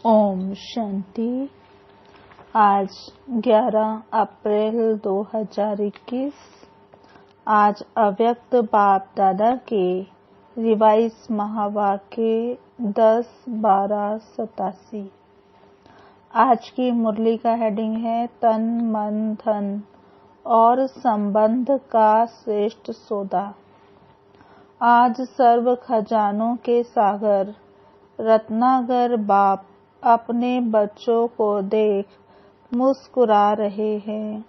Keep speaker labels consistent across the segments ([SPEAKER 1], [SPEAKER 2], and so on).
[SPEAKER 1] ओम शांति। आज 11 अप्रैल 2021। आज अव्यक्त बाप दादा के रिवाइज महावाक्य 10-12-87। आज की मुरली का हेडिंग है तन मन धन और संबंध का श्रेष्ठ सौदा। आज सर्व खजानों के सागर रत्नागर बाप अपने बच्चों को देख मुस्कुरा रहे हैं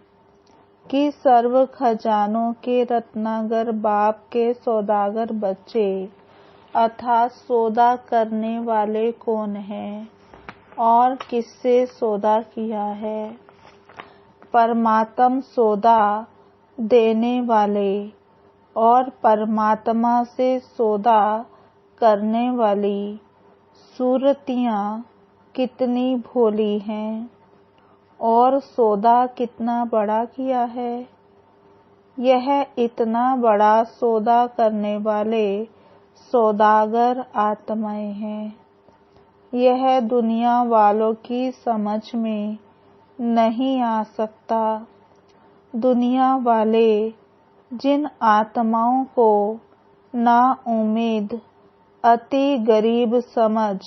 [SPEAKER 1] कि सर्व खजानों के रत्नागर बाप के सौदागर बच्चे अर्थात सौदा करने वाले कौन हैं और किससे सौदा किया है। परमात्म सौदा देने वाले और परमात्मा से सौदा करने वाली सूरतियां कितनी भोली हैं और सौदा कितना बड़ा किया है। यह इतना बड़ा सौदा करने वाले सौदागर आत्माएं हैं। यह दुनिया वालों की समझ में नहीं आ सकता। दुनिया वाले जिन आत्माओं को ना उम्मीद, अति गरीब समझ,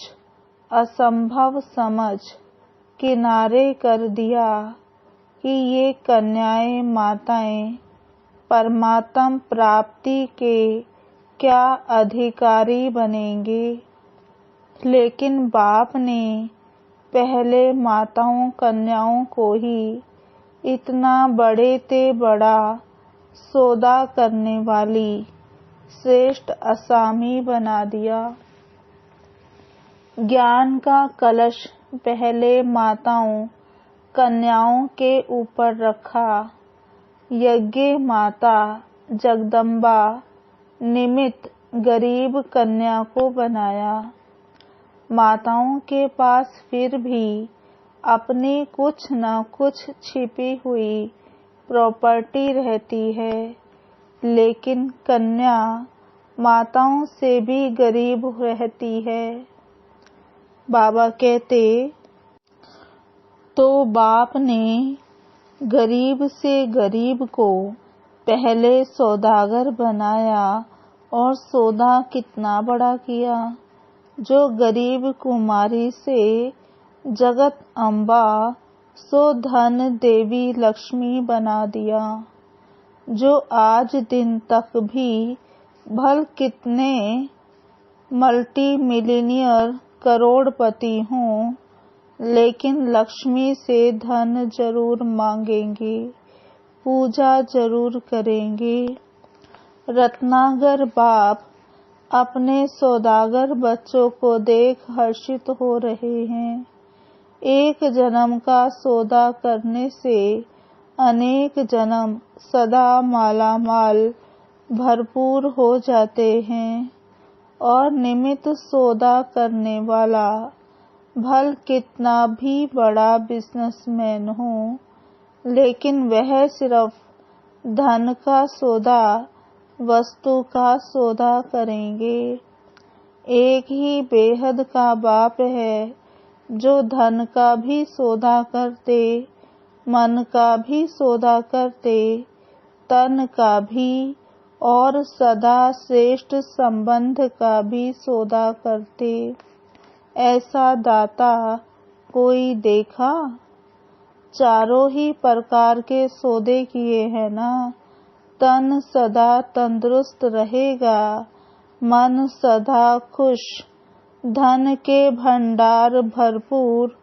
[SPEAKER 1] असंभव समझ किनारे कर दिया कि ये कन्याएं माताएं परमात्म प्राप्ति के क्या अधिकारी बनेंगे। लेकिन बाप ने पहले माताओं कन्याओं को ही इतना बड़े ते बड़ा सौदा करने वाली श्रेष्ठ असामी बना दिया। ज्ञान का कलश पहले माताओं कन्याओं के ऊपर रखा। यज्ञ माता जगदम्बा निमित्त गरीब कन्या को बनाया। माताओं के पास फिर भी अपनी कुछ न कुछ छिपी हुई प्रॉपर्टी रहती है, लेकिन कन्या माताओं से भी गरीब रहती है। बाबा कहते तो बाप ने गरीब से गरीब को पहले सौदागर बनाया और सौदा कितना बड़ा किया। जो गरीब कुमारी से जगत अम्बा सो धन देवी लक्ष्मी बना दिया। जो आज दिन तक भी भल कितने मल्टी मिलीनियर करोड़पति हों, लेकिन लक्ष्मी से धन जरूर मांगेंगे, पूजा जरूर करेंगे। रत्नागर बाप अपने सौदागर बच्चों को देख हर्षित हो रहे हैं। एक जन्म का सौदा करने से अनेक जन्म सदा मालामाल भरपूर हो जाते हैं और निमित्त सौदा करने वाला भल कितना भी बड़ा बिजनेसमैन हो, लेकिन वह सिर्फ धन का सौदा, वस्तु का सौदा करेंगे। एक ही बेहद का बाप है जो धन का भी सौदा करते, मन का भी सौदा करते, तन का भी और सदा श्रेष्ठ संबंध का भी सौदा करते। ऐसा दाता कोई देखा? चारों ही प्रकार के सौदे किए हैं ना। तन सदा तंदुरुस्त रहेगा, मन सदा खुश, धन के भंडार भरपूर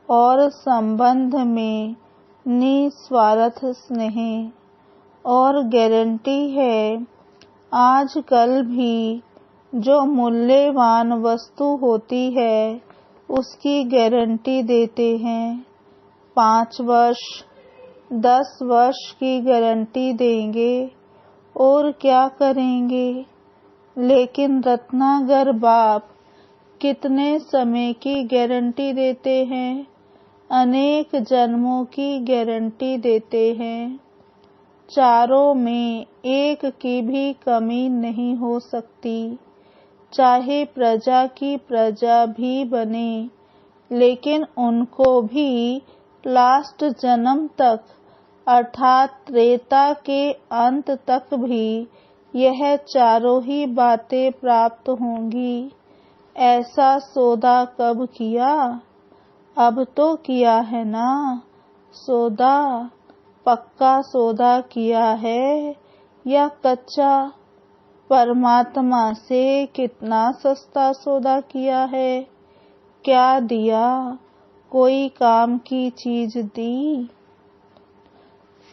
[SPEAKER 1] और संबंध में निस्वार्थ स्नेह। और गारंटी है आजकल भी जो मूल्यवान वस्तु होती है उसकी गारंटी देते हैं। 5 वर्ष 10 वर्ष की गारंटी देंगे और क्या करेंगे। लेकिन रत्नागर बाप कितने समय की गारंटी देते हैं? अनेक जन्मों की गारंटी देते हैं। चारों में एक की भी कमी नहीं हो सकती। चाहे प्रजा की प्रजा भी बने, लेकिन उनको भी लास्ट जन्म तक अर्थात त्रेता के अंत तक भी यह चारों ही बातें प्राप्त होंगी। ऐसा सौदा कब किया? अब तो किया है ना सौदा। पक्का सौदा किया है या कच्चा? परमात्मा से कितना सस्ता सौदा किया है? क्या दिया? कोई काम की चीज दी?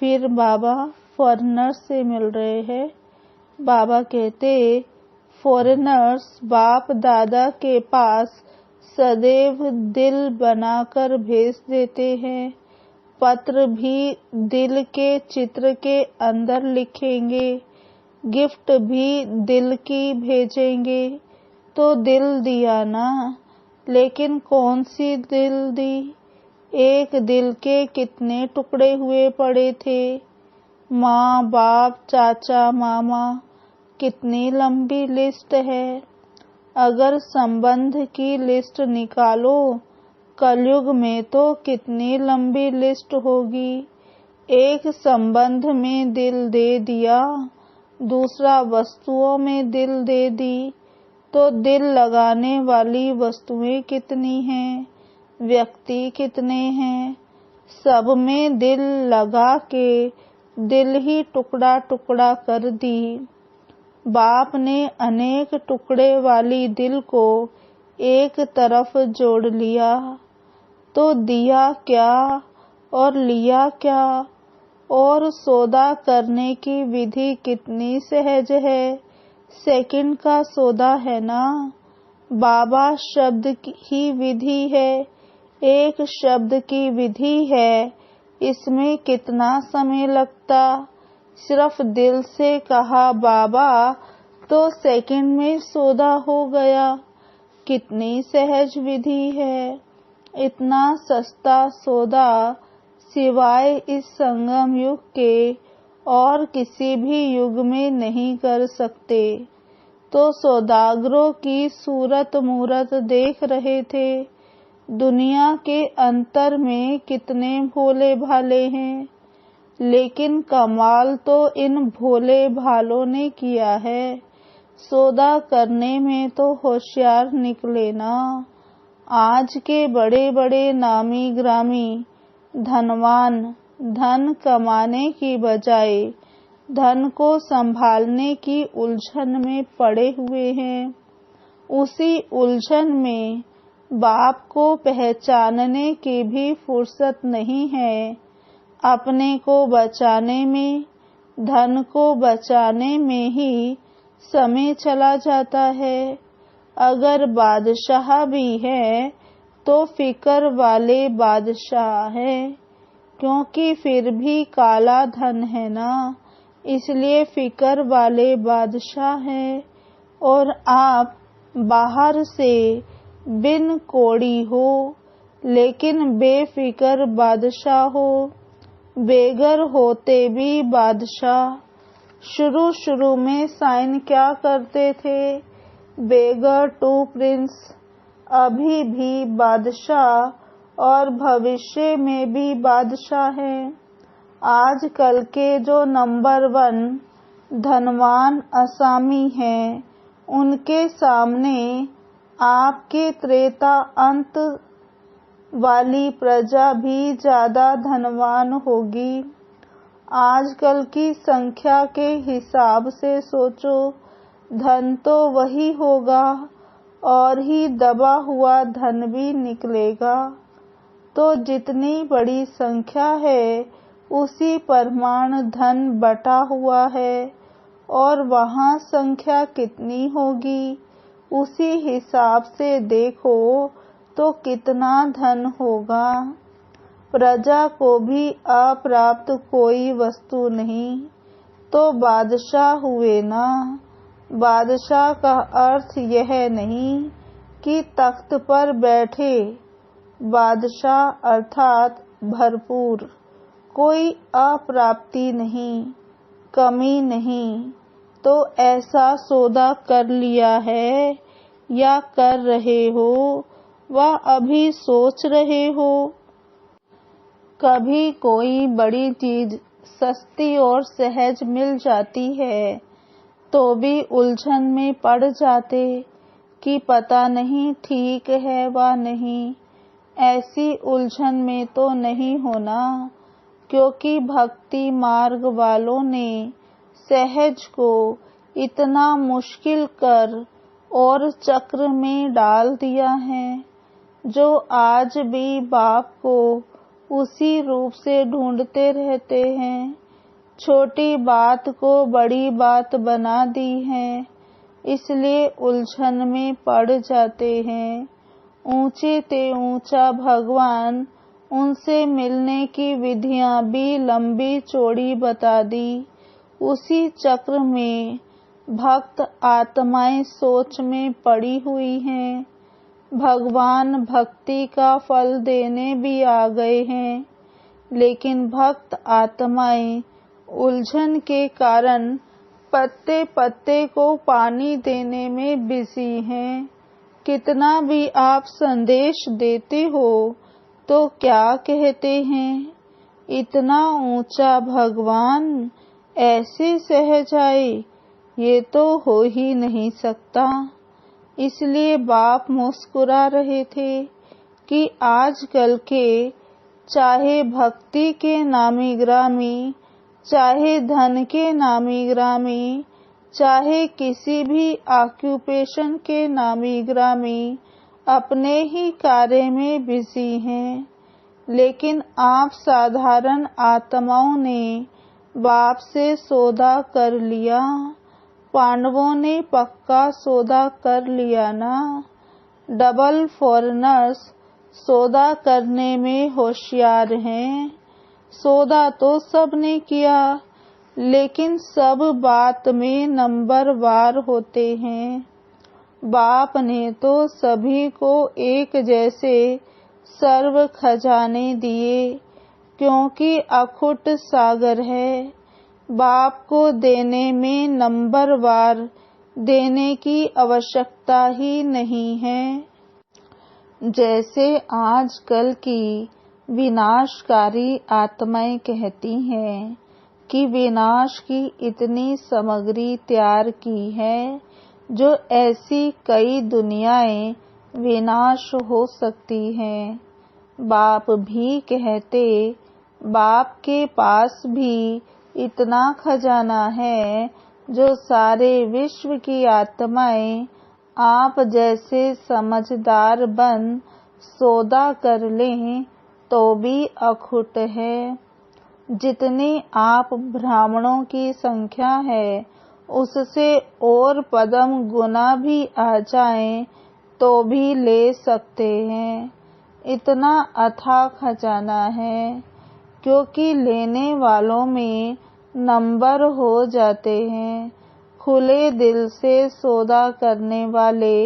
[SPEAKER 1] फिर बाबा फॉरेनर्स से मिल रहे हैं। बाबा कहते, फॉरेनर्स बाप दादा के पास सदैव दिल बनाकर भेज देते हैं। पत्र भी दिल के चित्र के अंदर लिखेंगे, गिफ्ट भी दिल की भेजेंगे। तो दिल दिया ना, लेकिन कौन सी दिल दी? एक दिल के कितने टुकड़े हुए पड़े थे? माँ बाप चाचा मामा, कितनी लंबी लिस्ट है। अगर संबंध की लिस्ट निकालो, कलयुग में तो कितनी लंबी लिस्ट होगी। एक संबंध में दिल दे दिया, दूसरा वस्तुओं में दिल दे दी, तो दिल लगाने वाली वस्तुएं कितनी हैं, व्यक्ति कितने हैं। सब में दिल लगा के दिल ही टुकड़ा टुकड़ा कर दी। बाप ने अनेक टुकड़े वाली दिल को एक तरफ जोड़ लिया। तो दिया क्या और लिया क्या? और सौदा करने की विधि कितनी सहज है। सेकंड का सौदा है ना। बाबा शब्द ही विधि है, एक शब्द की विधि है। इसमें कितना समय लगता। सिर्फ दिल से कहा बाबा तो सेकंड में सौदा हो गया। कितनी सहज विधि है। इतना सस्ता सौदा सिवाय इस संगम युग के और किसी भी युग में नहीं कर सकते। तो सौदागरों की सूरत मूरत देख रहे थे। दुनिया के अंतर में कितने भोले भाले हैं, लेकिन कमाल तो इन भोले भालों ने किया है। सौदा करने में तो होशियार निकले ना। आज के बड़े बड़े नामी ग्रामी धनवान धन कमाने की बजाय धन को संभालने की उलझन में पड़े हुए हैं। उसी उलझन में बाप को पहचानने की भी फुर्सत नहीं है। अपने को बचाने में, धन को बचाने में ही समय चला जाता है। अगर बादशाह भी है तो फिकर वाले बादशाह है, क्योंकि फिर भी काला धन है ना, इसलिए फिकर वाले बादशाह है। और आप बाहर से बिन कोड़ी हो, लेकिन बेफिकर बादशाह हो। बेगर होते भी बादशाह। शुरू में साइन क्या करते थे? बेगर टू प्रिंस। अभी भी बादशाह और भविष्य में भी बादशाह हैं। आजकल के जो नंबर 1 धनवान असामी हैं, उनके सामने आपके त्रेता अंत वाली प्रजा भी ज्यादा धनवान होगी। आजकल की संख्या के हिसाब से सोचो, धन तो वही होगा और ही दबा हुआ धन भी निकलेगा। तो जितनी बड़ी संख्या है, उसी परमाणु धन बटा हुआ है। और वहाँ संख्या कितनी होगी, उसी हिसाब से देखो तो कितना धन होगा। प्रजा को भी अप्राप्त कोई वस्तु नहीं, तो बादशाह हुए ना। बादशाह का अर्थ यह नहीं कि तख्त पर बैठे। बादशाह अर्थात भरपूर, कोई अप्राप्ति नहीं, कमी नहीं। तो ऐसा सौदा कर लिया है या कर रहे हो, व अभी सोच रहे हो? कभी कोई बड़ी चीज सस्ती और सहज मिल जाती है तो भी उलझन में पड़ जाते कि पता नहीं ठीक है व नहीं। ऐसी उलझन में तो नहीं होना, क्योंकि भक्ति मार्ग वालों ने सहज को इतना मुश्किल कर और चक्र में डाल दिया है, जो आज भी बाप को उसी रूप से ढूंढते रहते हैं। छोटी बात को बड़ी बात बना दी है, इसलिए उलझन में पड़ जाते हैं। ऊंचे ते ऊंचा भगवान, उनसे मिलने की विधियां भी लंबी चौड़ी बता दी। उसी चक्र में भक्त आत्माएं सोच में पड़ी हुई हैं। भगवान भक्ति का फल देने भी आ गए हैं, लेकिन भक्त आत्माएं उलझन के कारण पत्ते पत्ते को पानी देने में बिजी हैं। कितना भी आप संदेश देते हो तो क्या कहते हैं, इतना ऊंचा भगवान ऐसे सहज आए, ये तो हो ही नहीं सकता। इसलिए बाप मुस्कुरा रहे थे कि आजकल के चाहे भक्ति के नामी ग्रामी, चाहे धन के नामी ग्रामी, चाहे किसी भी ऑक्यूपेशन के नामी ग्रामी अपने ही कार्य में बिजी हैं, लेकिन आप साधारण आत्माओं ने बाप से सौदा कर लिया। पांडवों ने पक्का सौदा कर लिया ना। डबल फॉरेनर्स सौदा करने में होशियार हैं। सौदा तो सबने किया, लेकिन सब बात में नंबरवार होते हैं। बाप ने तो सभी को एक जैसे सर्व खजाने दिए, क्योंकि अखुट सागर है। बाप को देने में नंबरवार देने की आवश्यकता ही नहीं है। जैसे आजकल की विनाशकारी आत्माएं कहती हैं कि विनाश की इतनी सामग्री तैयार की है, जो ऐसी कई दुनियाएं विनाश हो सकती हैं। बाप भी कहते, बाप के पास भी इतना खजाना है, जो सारे विश्व की आत्माएं आप जैसे समझदार बन सौदा कर लें तो भी अखुट है। जितनी आप ब्राह्मणों की संख्या है, उससे और पदम गुना भी आ जाएं तो भी ले सकते हैं। इतना अथाह खजाना है, क्योंकि लेने वालों में नंबर हो जाते हैं। खुले दिल से सौदा करने वाले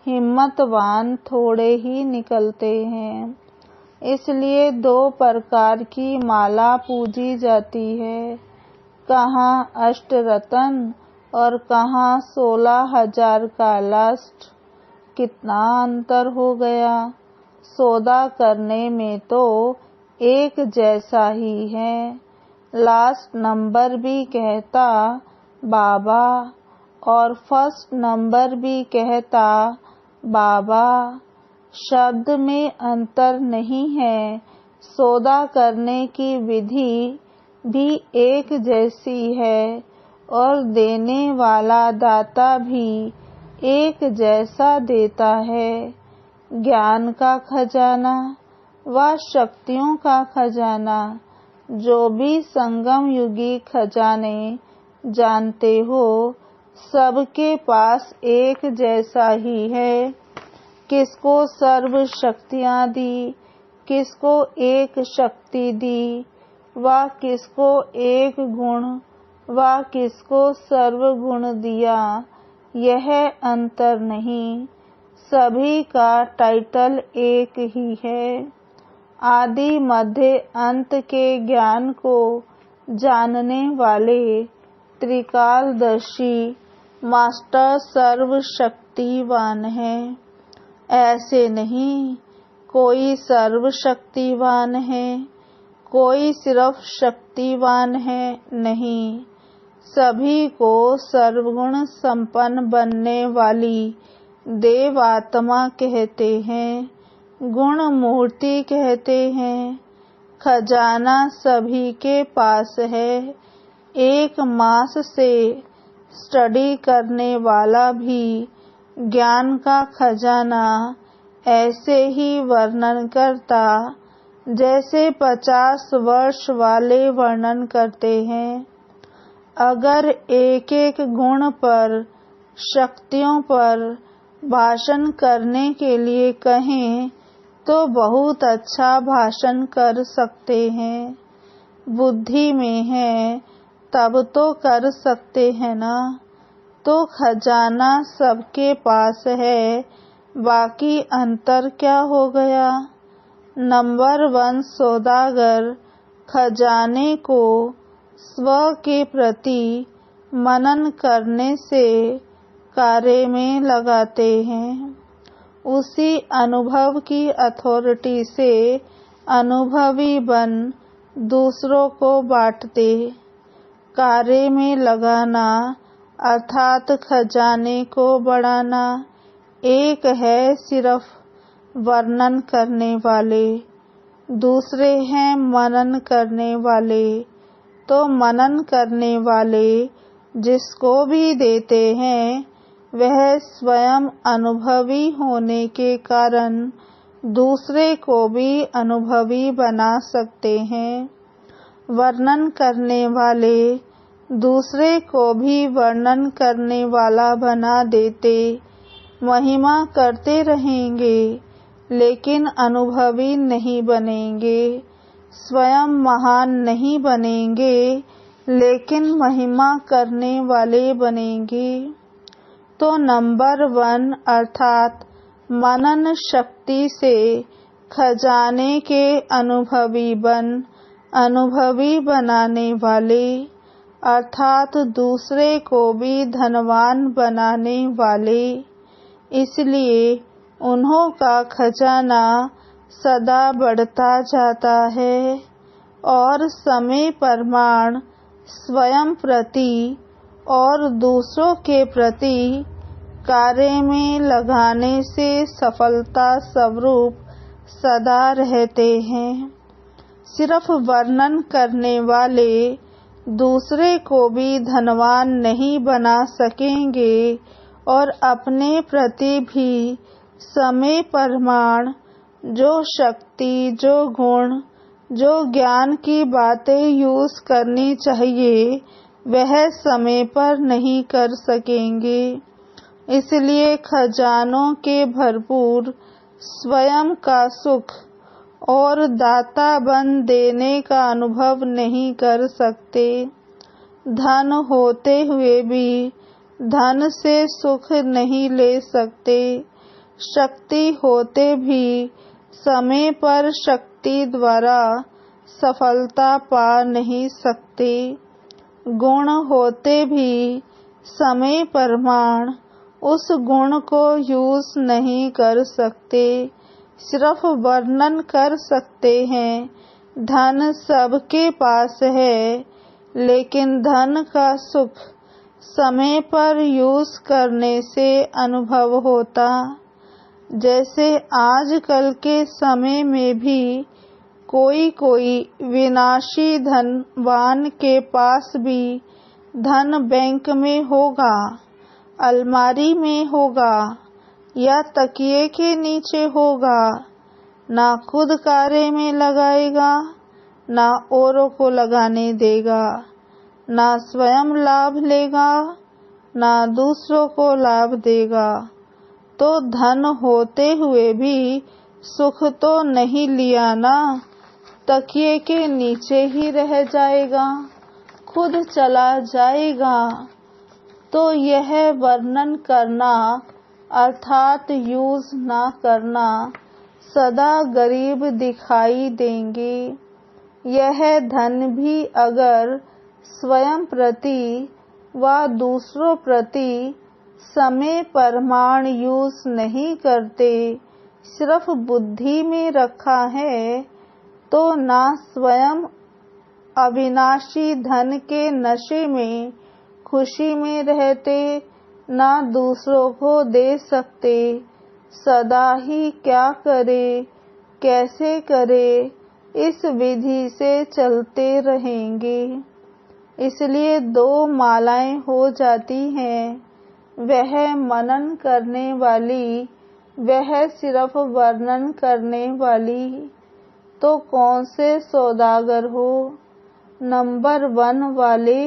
[SPEAKER 1] हिम्मतवान थोड़े ही निकलते हैं। इसलिए 2 प्रकार की माला पूजी जाती है, कहाँ अष्टरत्न और कहाँ 16,000 का लास्ट। कितना अंतर हो गया। सौदा करने में तो एक जैसा ही है। लास्ट नंबर भी कहता बाबा और फर्स्ट नंबर भी कहता बाबा। शब्द में अंतर नहीं है। सौदा करने की विधि भी एक जैसी है और देने वाला दाता भी एक जैसा देता है। ज्ञान का खजाना व शक्तियों का खजाना, जो भी संगम युगी खजाने जानते हो, सबके पास एक जैसा ही है। किसको सर्व शक्तियां दी, किसको एक शक्ति दी, व किसको एक गुण व किसको सर्व गुण दिया, यह अंतर नहीं। सभी का टाइटल एक ही है। आदि मध्य अंत के ज्ञान को जानने वाले त्रिकालदर्शी मास्टर सर्वशक्तिवान है। ऐसे नहीं, कोई सर्वशक्तिवान है, कोई सिर्फ शक्तिवान है, नहीं। सभी को सर्वगुण संपन्न बनने वाली देवात्मा कहते हैं, गुण मूर्ति कहते हैं। खजाना सभी के पास है। 1 मास से स्टडी करने वाला भी ज्ञान का खजाना ऐसे ही वर्णन करता जैसे 50 वर्ष वाले वर्णन करते हैं। अगर एक एक गुण पर, शक्तियों पर भाषण करने के लिए कहें तो बहुत अच्छा भाषण कर सकते हैं। बुद्धि में है तब तो कर सकते हैं ना। तो खजाना सबके पास है, बाकी अंतर क्या हो गया। नंबर 1 सौदागर खजाने को स्व के प्रति मनन करने से कार्य में लगाते हैं। उसी अनुभव की अथॉरिटी से अनुभवी बन दूसरों को बांटते। कार्य में लगाना अर्थात खजाने को बढ़ाना। एक है सिर्फ वर्णन करने वाले, दूसरे हैं मनन करने वाले। तो मनन करने वाले जिसको भी देते हैं वह स्वयं अनुभवी होने के कारण दूसरे को भी अनुभवी बना सकते हैं। वर्णन करने वाले दूसरे को भी वर्णन करने वाला बना देते। महिमा करते रहेंगे लेकिन अनुभवी नहीं बनेंगे। स्वयं महान नहीं बनेंगे लेकिन महिमा करने वाले बनेंगे। तो नंबर 1 अर्थात मनन शक्ति से खजाने के अनुभवी बनाने वाले अर्थात दूसरे को भी धनवान बनाने वाले। इसलिए उन्हों का खजाना सदा बढ़ता जाता है और समय प्रमाण स्वयं प्रति और दूसरों के प्रति कार्य में लगाने से सफलता स्वरूप सदा रहते हैं। सिर्फ वर्णन करने वाले दूसरे को भी धनवान नहीं बना सकेंगे और अपने प्रति भी समय प्रमाण जो शक्ति, जो गुण, जो ज्ञान की बातें यूज करनी चाहिए वह समय पर नहीं कर सकेंगे। इसलिए खजानों के भरपूर स्वयं का सुख और दाता बन देने का अनुभव नहीं कर सकते। धन होते हुए भी धन से सुख नहीं ले सकते। शक्ति होते भी समय पर शक्ति द्वारा सफलता पा नहीं सकते। गुण होते भी समय प्रमाण उस गुण को यूज नहीं कर सकते, सिर्फ वर्णन कर सकते हैं। धन सबके पास है लेकिन धन का सुख समय पर यूज करने से अनुभव होता। जैसे आजकल के समय में भी कोई विनाशी धनवान के पास भी धन बैंक में होगा, अलमारी में होगा या तकिए के नीचे होगा। ना खुद कार्य में लगाएगा, ना औरों को लगाने देगा, ना स्वयं लाभ लेगा, ना दूसरों को लाभ देगा। तो धन होते हुए भी सुख तो नहीं लिया ना, तकिए के नीचे ही रह जाएगा, खुद चला जाएगा। तो यह वर्णन करना अर्थात यूज ना करना सदा गरीब दिखाई देंगे। यह धन भी अगर स्वयं प्रति व दूसरों प्रति समय परमाण यूज नहीं करते, सिर्फ बुद्धि में रखा है, तो ना स्वयं अविनाशी धन के नशे में खुशी में रहते, ना दूसरों को दे सकते। सदा ही क्या करे, कैसे करे, इस विधि से चलते रहेंगे। इसलिए 2 मालाएं हो जाती हैं, वह मनन करने वाली, वह सिर्फ वर्णन करने वाली। तो कौन से सौदागर हो, नंबर 1 वाले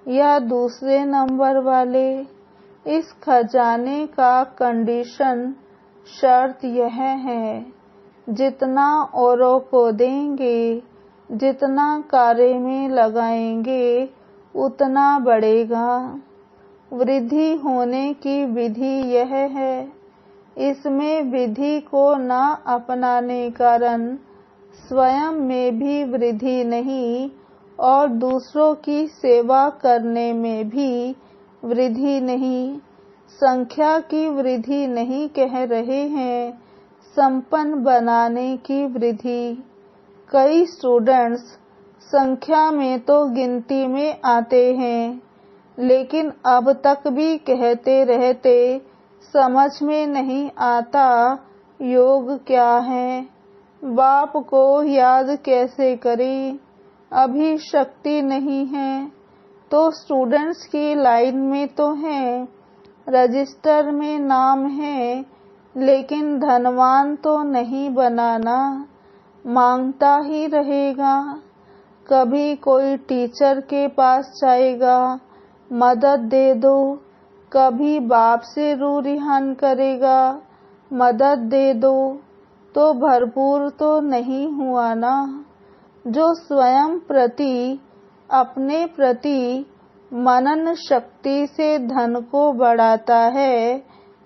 [SPEAKER 1] या दूसरे नंबर वाले? इस खजाने का कंडीशन, शर्त यह है, जितना औरों को देंगे, जितना कार्य में लगाएंगे, उतना बढ़ेगा। वृद्धि होने की विधि यह है। इसमें विधि को न अपनाने कारण स्वयं में भी वृद्धि नहीं और दूसरों की सेवा करने में भी वृद्धि नहीं। संख्या की वृद्धि नहीं कह रहे हैं, संपन्न बनाने की वृद्धि। कई स्टूडेंट्स संख्या में तो गिनती में आते हैं, लेकिन अब तक भी कहते रहते समझ में नहीं आता योग क्या है, बाप को याद कैसे करें, अभी शक्ति नहीं है। तो स्टूडेंट्स की लाइन में तो है, रजिस्टर में नाम है, लेकिन धनवान तो नहीं बनाना, मांगता ही रहेगा। कभी कोई टीचर के पास जाएगा, मदद दे दो, कभी बाप से रू रिहान करेगा, मदद दे दो, तो भरपूर तो नहीं हुआ ना। जो स्वयं प्रति, अपने प्रति मनन शक्ति से धन को बढ़ाता है,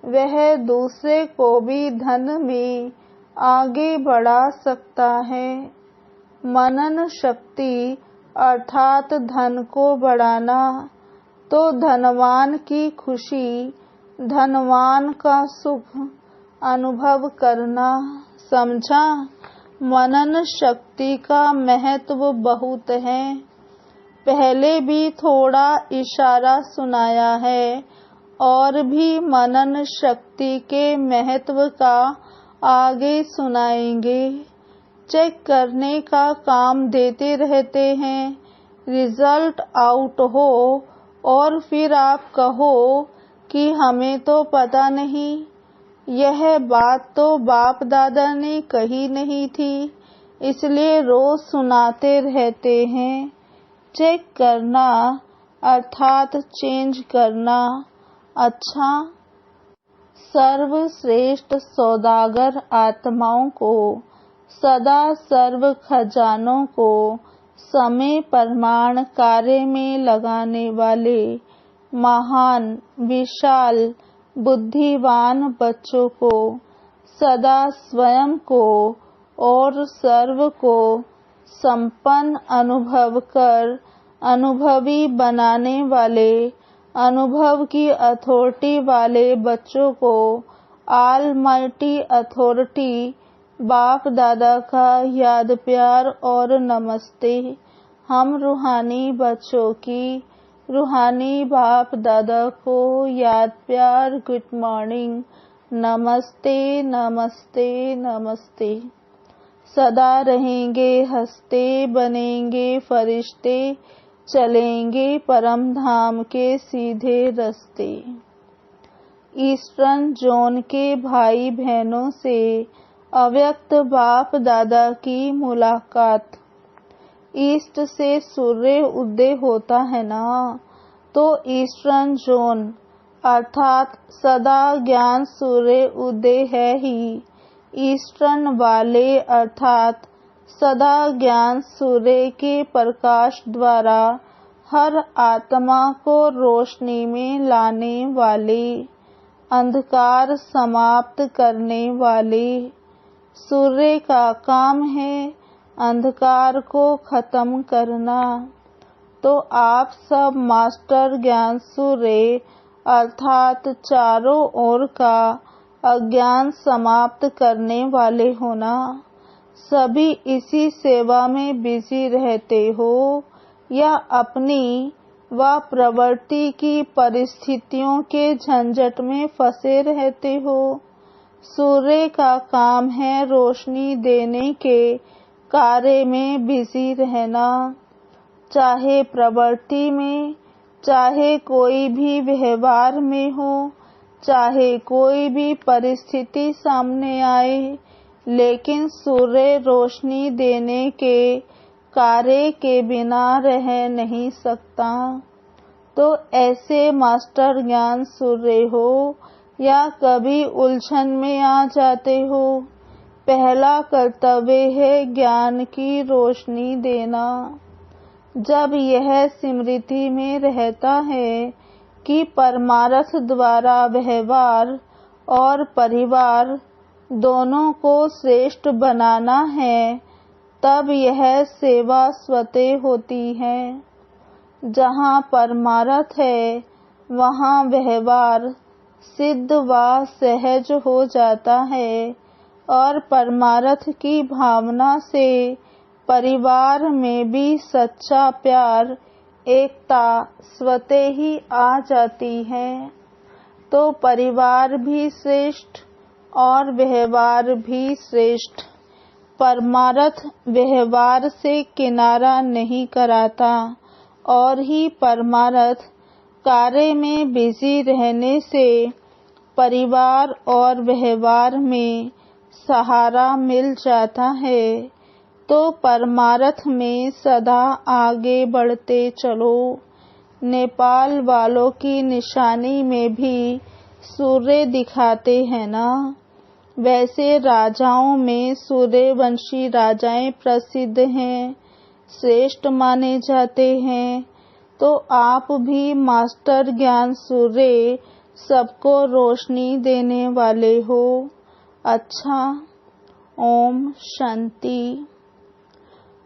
[SPEAKER 1] वह दूसरे को भी धन में आगे बढ़ा सकता है। मनन शक्ति अर्थात धन को बढ़ाना, तो धनवान की खुशी, धनवान का सुख अनुभव करना। समझा? मनन शक्ति का महत्व बहुत है। पहले भी थोड़ा इशारा सुनाया है और भी मनन शक्ति के महत्व का आगे सुनाएंगे। चेक करने का काम देते रहते हैं, रिजल्ट आउट हो और फिर आप कहो कि हमें तो पता नहीं। यह बात तो बाप दादा ने कही नहीं थी, इसलिए रोज सुनाते रहते हैं। चेक करना अर्थात चेंज करना। अच्छा, सर्वश्रेष्ठ सौदागर आत्माओं को, सदा सर्व खजानों को समय प्रमाण कार्य में लगाने वाले महान विशाल बुद्धिवान बच्चों को, सदा स्वयं को और सर्व को संपन्न अनुभव कर अनुभवी बनाने वाले, अनुभव की अथॉरिटी वाले बच्चों को ऑलमाइटी अथॉरिटी बाप दादा का याद प्यार और नमस्ते। हम रूहानी बच्चों की रूहानी बाप दादा को याद प्यार गुड मॉर्निंग, नमस्ते नमस्ते नमस्ते। सदा रहेंगे हंसते, बनेंगे फरिश्ते, चलेंगे परम धाम के सीधे रास्ते। ईस्टर्न जोन के भाई बहनों से अव्यक्त बाप दादा की मुलाकात। ईस्ट से सूर्य उदय होता है ना, तो ईस्टर्न जोन अर्थात सदा ज्ञान सूर्य उदय है ही। ईस्टर्न वाले अर्थात सदा ज्ञान सूर्य के प्रकाश द्वारा हर आत्मा को रोशनी में लाने वाले, अंधकार समाप्त करने वाले। सूर्य का काम है अंधकार को खत्म करना। तो आप सब मास्टर ज्ञान सूर्य अर्थात चारों ओर का अज्ञान समाप्त करने वाले होना। सभी इसी सेवा में बिजी रहते हो या अपनी व प्रवृत्ति की परिस्थितियों के झंझट में फंसे रहते हो। सूर्य का काम है रोशनी देने के कार्य में बिजी रहना। चाहे प्रवृत्ति में, चाहे कोई भी व्यवहार में हो, चाहे कोई भी परिस्थिति सामने आए, लेकिन सूर्य रोशनी देने के कार्य के बिना रह नहीं सकता। तो ऐसे मास्टर ज्ञान सूर्य हो या कभी उलझन में आ जाते हो, पहला कर्तव्य है ज्ञान की रोशनी देना। जब यह स्मृति में रहता है कि परमार्थ द्वारा व्यवहार और परिवार दोनों को श्रेष्ठ बनाना है, तब यह सेवा स्वतः होती है। जहाँ परमार्थ है वहाँ व्यवहार सिद्ध व सहज हो जाता है और परमार्थ की भावना से परिवार में भी सच्चा प्यार, एकता स्वतः ही आ जाती है। तो परिवार भी श्रेष्ठ और व्यवहार भी श्रेष्ठ। परमार्थ व्यवहार से किनारा नहीं कराता और ही परमार्थ कार्य में बिजी रहने से परिवार और व्यवहार में सहारा मिल जाता है। तो परमार्थ में सदा आगे बढ़ते चलो। नेपाल वालों की निशानी में भी सूर्य दिखाते हैं ना। वैसे राजाओं में सूर्यवंशी राजाएं प्रसिद्ध हैं, श्रेष्ठ माने जाते हैं। तो आप भी मास्टर ज्ञान सूर्य सबको रोशनी देने वाले हो। अच्छा, ओम शांति।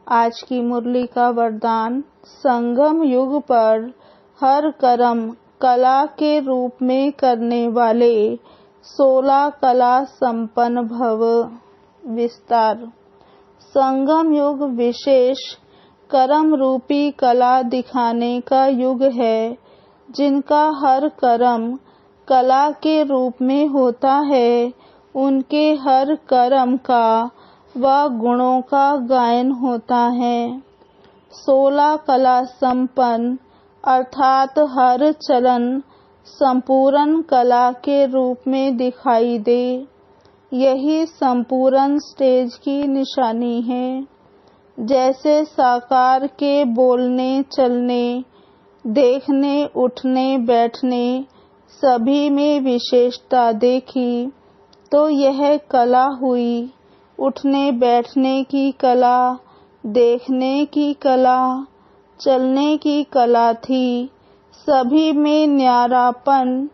[SPEAKER 1] आज की मुरली का वरदान, संगम युग पर हर कर्म कला के रूप में करने वाले 16 कला संपन्न भव। विस्तार। संगम युग विशेष कर्म रूपी कला दिखाने का युग है, जिनका हर कर्म कला के रूप में होता है। उनके हर कर्म का व गुणों का गायन होता है। 16 कला संपन्न अर्थात हर चलन संपूर्ण कला के रूप में दिखाई दे। यही संपूर्ण स्टेज की निशानी है। जैसे साकार के बोलने, चलने, देखने, उठने, बैठने सभी में विशेषता देखी, तो यह कला हुई। उठने बैठने की कला, देखने की कला, चलने की कला थी। सभी में न्यारापन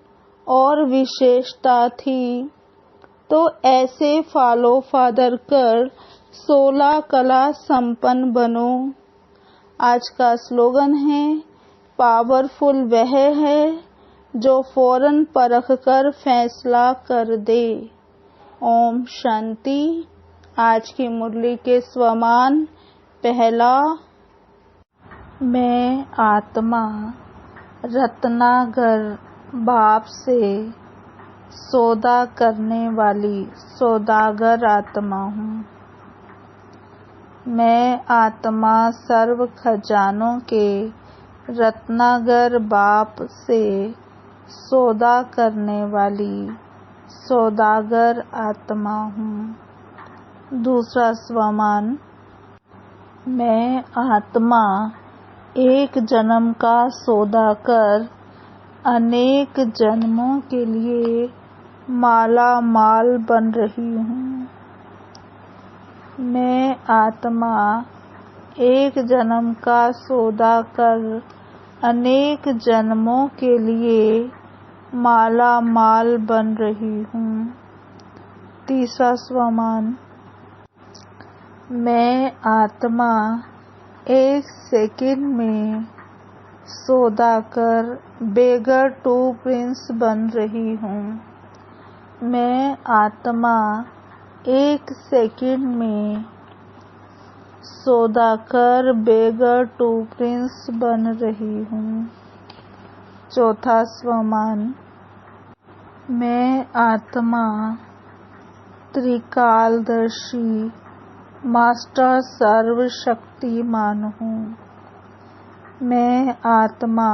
[SPEAKER 1] और विशेषता थी। तो ऐसे फॉलो फादर कर 16 कला संपन्न बनो। आज का स्लोगन है, पावरफुल वह है जो फौरन परख कर फैसला कर दे। ओम शांति। आज की मुरली के स्वमान। पहला, मैं आत्मा रत्नागर बाप से सौदा करने वाली सौदागर आत्मा हूँ। मैं आत्मा सर्व खजानों के रत्नागर बाप से सौदा करने वाली सौदागर आत्मा हूँ। दूसरा स्वमान, मैं आत्मा एक जन्म का सौदा कर अनेक जन्मों के लिए माला माल बन रही हूँ। मैं आत्मा एक जन्म का सौदा कर अनेक जन्मों के लिए माला माल बन रही हूँ। तीसरा स्वमान, मैं आत्मा एक सेकंड में सौदाकर बेगर टू प्रिंस बन रही हूँ। मैं आत्मा 1 सेकंड में सौदाकर बेगर टू प्रिंस बन रही हूँ। चौथा स्वमान। मैं आत्मा त्रिकालदर्शी मास्टर सर्वशक्तिमान हूँ। मैं आत्मा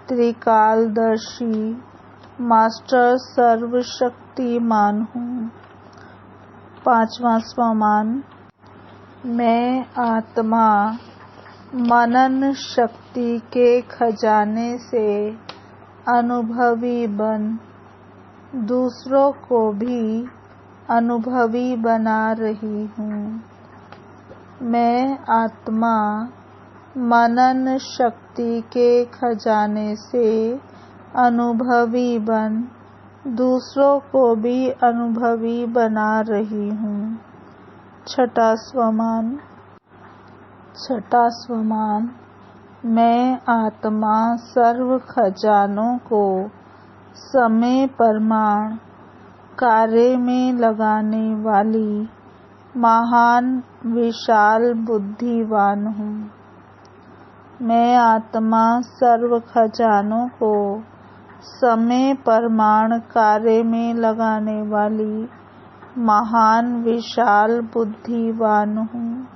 [SPEAKER 1] त्रिकालदर्शी मास्टर सर्वशक्तिमान हूँ। पांचवा स्वमान। मैं आत्मा मनन शक्ति के खजाने से अनुभवी बन दूसरों को भी अनुभवी बना रही हूँ। मैं आत्मा मनन शक्ति के खजाने से अनुभवी बन दूसरों को भी अनुभवी बना रही हूँ। छठा स्वमान। छठा स्वमान। मैं आत्मा सर्व खजानों को समय प्रमाण कार्य में लगाने वाली महान विशाल बुद्धिवान हूँ। मैं आत्मा सर्व खजानों को समय प्रमाण कार्य में लगाने वाली महान विशाल बुद्धिवान हूँ।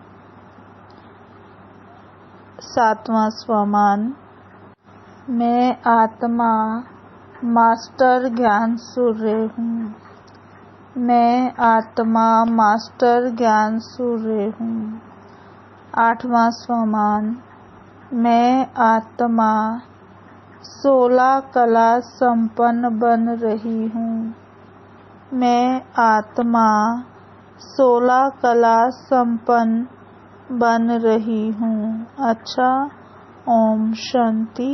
[SPEAKER 1] सातवां स्वमान। मैं आत्मा मास्टर ज्ञान सूर्य हूँ। मैं आत्मा मास्टर ज्ञान सूर्य हूँ। आठवां स्वमान। मैं आत्मा 16 कला संपन्न बन रही हूँ। मैं आत्मा 16 कला संपन्न बन रही हूँ। अच्छा, ओम शांति।